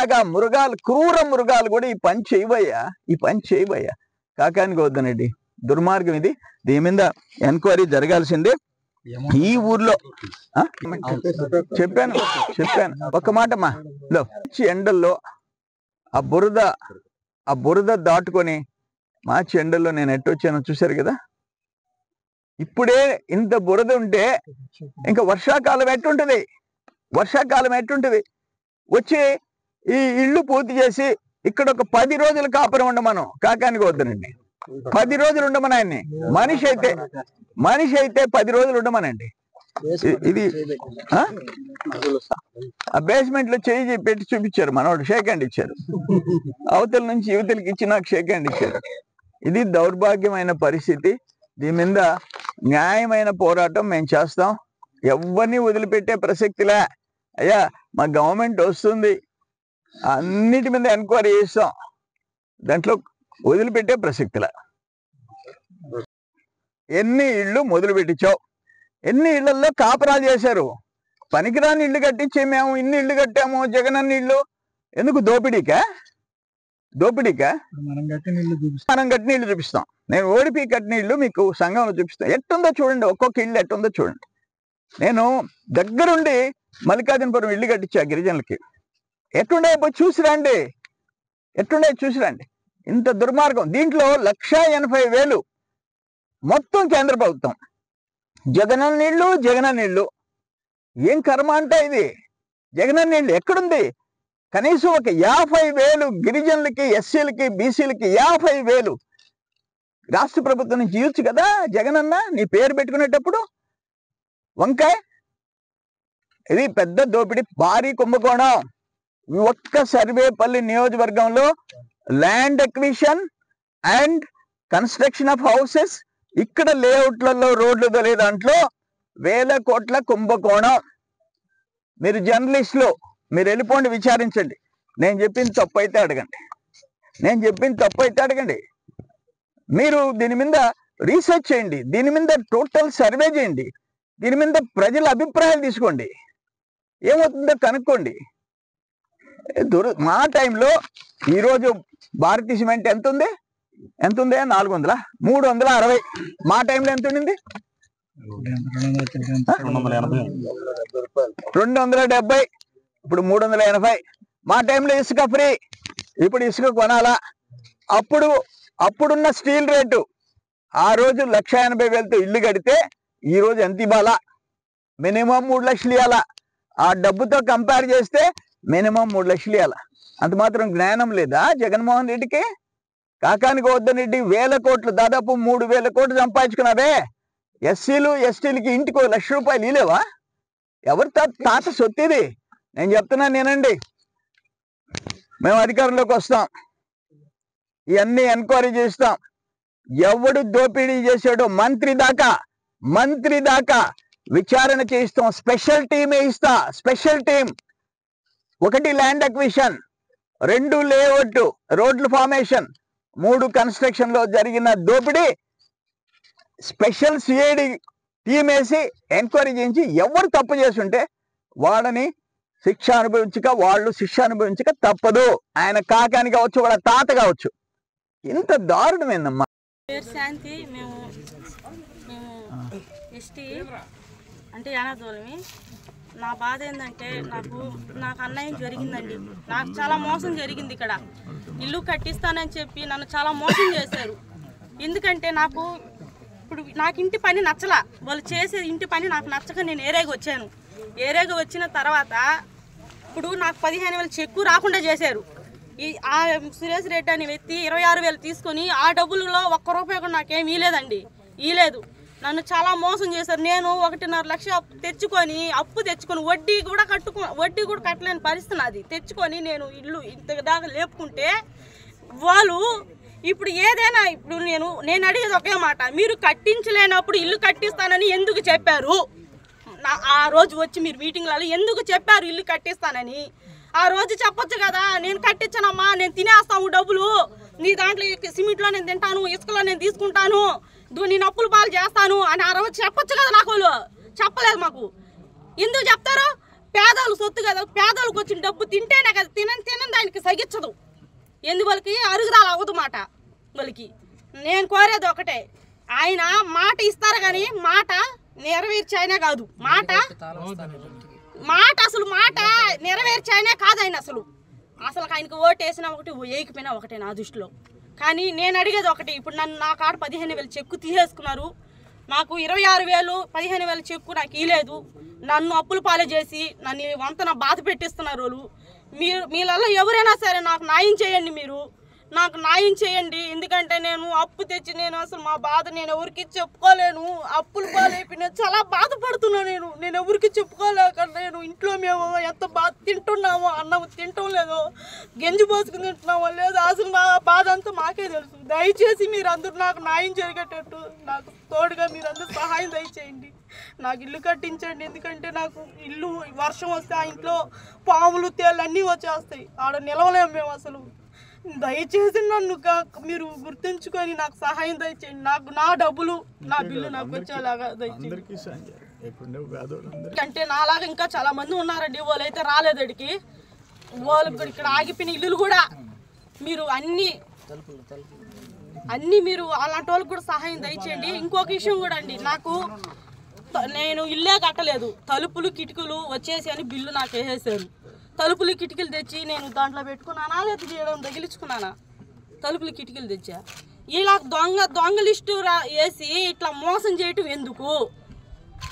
అలాగా మృగాలు, క్రూర మృగాలు కూడా ఈ పని చేయబోయా. కాకానికి వద్దనండి, దుర్మార్గం ఇది. దీని మీద ఎంక్వైరీ జరగాల్సిందే. ఈ ఊర్లో చెప్పాను ఒక మాటమ్మా, ఎండల్లో ఆ బురద దాటుకొని మార్చి ఎండల్లో నేను ఎట్టొచ్చానో చూశారు కదా. ఇప్పుడే ఇంత బురద ఉంటే ఇంకా వర్షాకాలం ఎట్టుంటది? వచ్చి ఈ ఇల్లు పూర్తి చేసి ఇక్కడ ఒక 10 రోజులు కాపురం ఉండమను. కాకానికి వద్దనండి, 10 రోజులు ఉండమని ఆయన్ని. మనిషి అయితే 10 రోజులు ఉండమనండి. ఇది ఆ బేస్మెంట్ లో చేయి పెట్టి చూపించారు, మనోడు షేక్ హ్యాండ్ ఇచ్చారు. అవతల నుంచి యువతలకి ఇచ్చి నాకు షేక్ హ్యాండ్ ఇచ్చారు. ఇది దౌర్భాగ్యమైన పరిస్థితి. దీని మీద న్యాయమైన పోరాటం మేము చేస్తాం. ఎవరిని వదిలిపెట్టే ప్రసక్తిలే. అయ్యా, మా గవర్నమెంట్ వస్తుంది, అన్నిటి మీద ఎంక్వైరీ చేస్తాం, దాంట్లో వదిలిపెట్టే ప్రసక్తిలే. ఎన్ని ఇళ్ళు మొదలు పెట్టించావు? ఎన్ని ఇళ్లలో కాపురాలు చేశారు? పనికిరాని ఇళ్ళు కట్టించే మేము ఇన్ని ఇళ్ళు కట్టాము. జగన్ అన్ని ఇళ్ళు ఎందుకు? దోపిడీకా? మనం కట్టిన ఇళ్ళు చూపిస్తాం. నేను ఓడిపి కట్టిన ఇళ్ళు మీకు సంఘంలో చూపిస్తాను. ఎట్టుందో చూడండి, ఒక్కొక్క ఇల్లు ఎట్టుందో చూడండి. నేను దగ్గరుండి మల్లికార్జునపురం ఇల్లు కట్టించా గిరిజనులకి. ఎట్టుండే పోయి చూసి రండి. ఇంత దుర్మార్గం. దీంట్లో 1,80,000 మొత్తం కేంద్ర ప్రభుత్వం. జగనన్న నీళ్లు. ఏం కర్మ అంటే ఇది? జగనన్న నీళ్లు ఎక్కడుంది? కనీసం ఒక 50,000 గిరిజనులకి, ఎస్సీలకి, బీసీలకి 50,000 రాష్ట్ర ప్రభుత్వం నుంచి ఇవ్వచ్చు కదా జగనన్న, నీ పేరు పెట్టుకునేటప్పుడు. వంకాయ ఇది పెద్ద దోపిడీ, భారీ కుంభకోణం. ఒక్క సర్వేపల్లి నియోజకవర్గంలో land acquisition and construction of houses, ఇక్కడ లేఅవుట్లలో రోడ్లు తొలే దాంట్లో 1,000 కోట్ల కుంభకోణం. మీరు జర్నలిస్టులు, మీరు వెళ్ళిపోండి, విచారించండి. నేను చెప్పింది తప్పు అయితే అడగండి. మీరు దీని మీద రీసెర్చ్ చేయండి, దీని మీద టోటల్ సర్వే చేయండి, దీని మీద ప్రజల అభిప్రాయాలు తీసుకోండి, ఏమవుతుందో కనుక్కోండి. మా టైంలో ఈరోజు భారతీయ సిమెంట్ ఎంత ఉంది? 400, 360. మా టైంలో ఎంత ఉండింది? 270. ఇప్పుడు 380. మా టైంలో ఇసుక ఫ్రీ, ఇప్పుడు ఇసుక కొనాలా. అప్పుడున్న స్టీల్ రేటు ఆ రోజు 1,80,000తో ఇల్లు కడితే ఈ రోజు ఎంత ఇవ్వాలా? మినిమం 3 లక్షలు ఇవ్వాలా. ఆ డబ్బుతో కంపేర్ చేస్తే మినిమం 3 లక్షలు ఇవ్వాలా. అంత మాత్రం జ్ఞానం లేదా జగన్మోహన్ రెడ్డికి? కాకానికి వద్దరెడ్డి 1,000 కోట్లు, దాదాపు 3,000 కోట్లు సంపాదించుకున్నావే. ఎస్సీలు ఎస్టీలకి ఇంటికి 1,00,000 రూపాయలు ఇలేవా? ఎవరి తాత సొత్తిది? నేను చెప్తున్నాను నేనండి, మేము అధికారంలోకి వస్తాం, ఇవన్నీ ఎంక్వైరీ చేస్తాం. ఎవడు దోపిడీ చేశాడో మంత్రి దాకా విచారణ చేయిస్తాం. స్పెషల్ టీమే ఇస్తా. Special team. 1 land acquisition, 2 layout రోడ్ల ఫార్మేషన్, 3 కన్స్ట్రక్షన్ లో జరిగిన దోపిడీ స్పెషల్ సిఐడి టీం వేసి ఎంక్వైరీ చేయించి ఎవరు తప్పు చేస్తుంటే వాళ్ళు శిక్ష అనుభవించక తప్పదు. ఆయన కాకాని కావచ్చు, వాళ్ళ తాత కావచ్చు. ఇంత దారుణమేందమ్మా. శాంతి, మేము ఎస్టీ అంటే యానాదోళమి. నా బాధ ఏంటంటే నాకు అన్యాయం జరిగిందండి. నాకు చాలా మోసం జరిగింది. ఇక్కడ ఇల్లు కట్టిస్తానని చెప్పి నన్ను చాలా మోసం చేశారు. ఎందుకంటే నాకు ఇంటి పని నచ్చలా. వాళ్ళు చేసే ఇంటి పని నాకు నచ్చక నేను ఏరేగా వచ్చాను. ఏరేగా వచ్చిన తర్వాత ఇప్పుడు నాకు 15,000 చెక్కు రాకుండా చేశారు. ఆ సురేష్ రెడ్డి అని వ్యక్తి 26,000 తీసుకొని ఆ డబ్బులలో 1 రూపాయి కూడా నాకేం ఇవ్వలేదండి. ఇవ్వలేదు. నన్ను చాలా మోసం చేశారు. నేను 1.5 లక్ష అప్పు తెచ్చుకొని వడ్డీ కూడా కట్టలేని పరిస్థితి నాది. తెచ్చుకొని నేను ఇల్లు ఇంత దాకా లేపుకుంటే వాళ్ళు ఇప్పుడు ఏదైనా నేను అడిగేది ఒకే మాట, మీరు కట్టించలేనప్పుడు ఇల్లు కట్టిస్తానని ఎందుకు చెప్పారు? ఆ రోజు వచ్చి మీరు మీటింగ్లలో ఎందుకు చెప్పారు ఇల్లు కట్టిస్తానని? ఆ రోజు చెప్పొచ్చు కదా, నేను కట్టించానమ్మా, నేను తినేస్తాము డబ్బులు, నీ దాంట్లో సిమెంట్లో నేను తింటాను, ఇసుకలో నేను తీసుకుంటాను, నేను అప్పులు పాలు చేస్తాను అని ఆ రోజు చెప్పొచ్చు కదా. నాకు వాళ్ళు చెప్పలేదు. మాకు ఎందుకు చెప్తారు? పేదలు సొత్తు కదా, పేదలకు వచ్చిన డబ్బు తింటేనే కదా, తినందా మాట వాళ్ళకి. నేను కోరేది ఒకటే, ఆయన మాట ఇస్తారు కానీ మాట నెరవేర్చాయనే కాదు, మాట అసలు మాట నెరవేర్చాయనే కాదు ఆయన. అసలు ఆయనకు ఓటు వేసినా ఒకటి, వేయకపోయినా ఒకటే నా దృష్టిలో. కానీ నేను అడిగేది ఒకటి, ఇప్పుడు నన్ను నా కాడ 15,000 చెక్కు తీసేసుకున్నారు, నాకు 26,000 15,000 చెక్కు నాకు ఇవ్వలేదు, నన్ను అప్పుల పాలు చేసి నన్ను వంతన బాధ పెట్టిస్తున్నారు వాళ్ళు. మీలలో ఎవరైనా సరే నాకు న్యాయం చేయండి, నాకు న్యాయం చేయండి. ఎందుకంటే నేను అప్పు తెచ్చి నేను అసలు మా బాధ నేను ఎవరికి చెప్పుకోలేను, అప్పుల పాలైపోయి నేను చాలా బాధపడుతున్నాను. నేను ఎవరికి చెప్పుకోలేక నేను ఇంట్లో మేము ఎంత బాధ తింటున్నామో, అన్నం తింటాం లేదో, గెంజి పోసుకుని తింటున్నామో లేదో, అసలు నా బాధ అంతా మాకే తెలుసు. దయచేసి మీరందరూ నాకు న్యాయం జరిగేటట్టు నాకు తోడుగా మీరందరూ సహాయం దయచేయండి, నాకు ఇల్లు కట్టించండి. ఎందుకంటే నాకు ఇల్లు వర్షం వస్తే ఆ ఇంట్లో పాములు తేళ్ళు అన్నీ వచ్చేస్తాయి, ఆడ నిలవలేము మేము అసలు. దయచేసి నన్ను మీరు గుర్తుంచుకొని నాకు సహాయం దయచేయండి, నాకు నా డబ్బులు నా బిల్లు నాకు వచ్చేలాగా దయచేయండి. అంటే నాలాగా ఇంకా చాలా మంది ఉన్నారండి, వాళ్ళు అయితే రాలేదు అడిగి, వాళ్ళు ఇక్కడ ఆగిపోయిన ఇల్లులు కూడా మీరు అన్నీ మీరు అలాంటి వాళ్ళకి కూడా సహాయం దయచేయండి. ఇంకొక విషయం కూడా అండి, నేను ఇల్లే కట్టలేదు, తలుపులు కిటికీలు వచ్చేసి అని బిల్లు నాకు వేసేసారు. తలుపులు కిటికీలు తెచ్చి నేను దాంట్లో పెట్టుకున్నానా లేదా చేయడం తగిలించుకున్నానా? తలుపులు కిటికీలు తెచ్చా. ఇలా దొంగ లిస్టు వేసి ఇట్లా మోసం చేయటం ఎందుకు?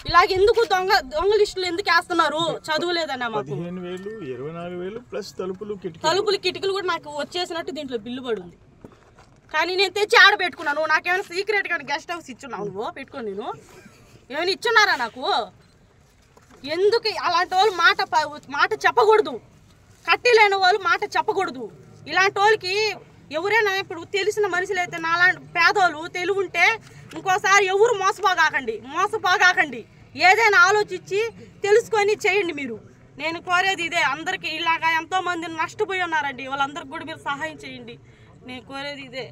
ఇలాగెందుకు దొంగ లిస్టులు ఎందుకు వేస్తున్నారు? చదువులేదన్నా మాకు. 15,000 24,000 ప్లస్ తలుపులు కిటికీలు కూడా నాకు వచ్చేసినట్టు దీంట్లో బిల్లు పడి ఉంది. కానీ నేను తెచ్చి ఆడ పెట్టుకున్నాను. నాకేమైనా సీక్రెట్ గా గెస్ట్ హౌస్ ఇచ్చున్నావు నువ్వు పెట్టుకొని? నేను ఏమైనా ఇచ్చున్నారా నాకు? ఎందుకు అలాంటి వాళ్ళు మాట చెప్పకూడదు, కట్టిలేని వాళ్ళు మాట చెప్పకూడదు. ఇలాంటి వాళ్ళకి ఎవరైనా ఇప్పుడు తెలిసిన మనుషులు అయితే నాలాంటి పేదోళ్ళు తెలివి ఉంటే ఇంకోసారి ఎవరు మోసపోగాకండి, ఏదైనా ఆలోచించి తెలుసుకొని చేయండి మీరు. నేను కోరేది ఇదే, అందరికీ ఇలాగా ఎంతో మంది నష్టపోయి ఉన్నారండి, వాళ్ళందరికీ కూడా మీరు సహాయం చేయండి. నేను కోరేది ఇదే.